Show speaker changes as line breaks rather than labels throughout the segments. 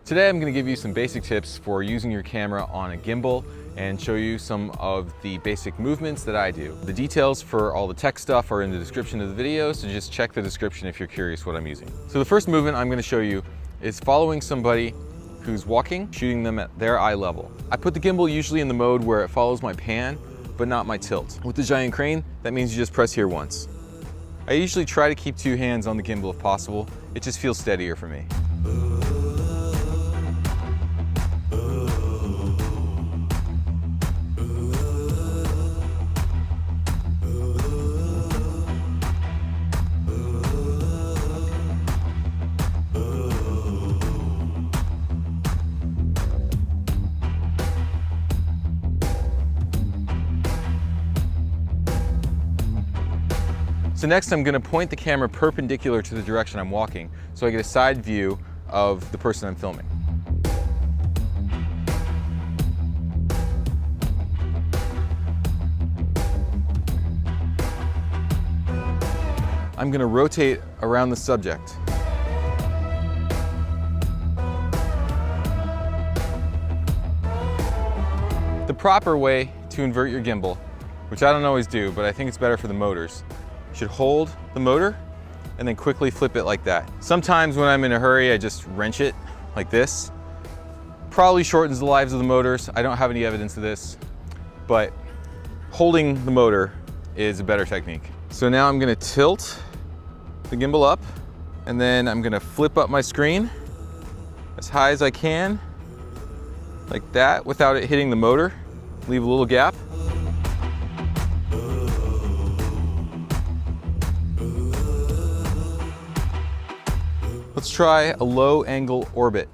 Today I'm going to give you some basic tips for using your camera on a gimbal and show you some of the basic movements that I do. The details for all the tech stuff are in the description of the video, so just check the description if you're curious what I'm using. So the first movement I'm going to show you is following somebody who's walking, shooting them at their eye level. I put the gimbal usually in the mode where it follows my pan, but not my tilt. With the ZHIYUN crane, that means you just press here once. I usually try to keep two hands on the gimbal if possible. It just feels steadier for me. So next I'm going to point the camera perpendicular to the direction I'm walking so I get a side view of the person I'm filming. I'm going to rotate around the subject. The proper way to invert your gimbal, which I don't always do, but I think it's better for the motors, should hold the motor and then quickly flip it like that. Sometimes when I'm in a hurry, I just wrench it like this. Probably shortens the lives of the motors. I don't have any evidence of this, but holding the motor is a better technique. So now I'm gonna tilt the gimbal up and then I'm gonna flip up my screen as high as I can, like that, without it hitting the motor. Leave a little gap. Let's try a low angle orbit.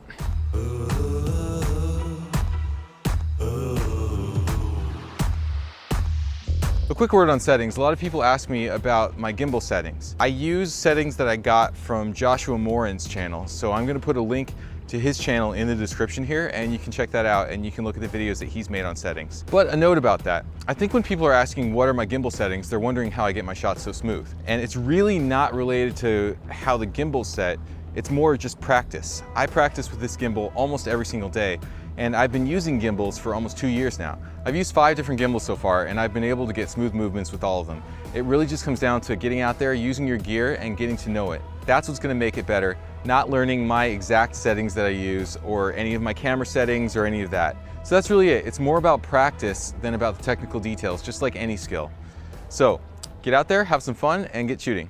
A quick word on settings. A lot of people ask me about my gimbal settings. I use settings that I got from Joshua MORIN's channel, so I'm going to put a link to his channel in the description here, and you can check that out and you can look at the videos that he's made on settings. But a note about that. I think when people are asking what are my gimbal settings, they're wondering how I get my shots so smooth. And it's really not related to how the gimbal's set. It's more just practice. I practice with this gimbal almost every single day, and I've been using gimbals for almost 2 years now. I've used 5 different gimbals so far, and I've been able to get smooth movements with all of them. It really just comes down to getting out there, using your gear, and getting to know it. That's what's gonna make it better, not learning my exact settings that I use, or any of my camera settings, or any of that. So that's really it. It's more about practice than about the technical details, just like any skill. So, get out there, have some fun, and get shooting.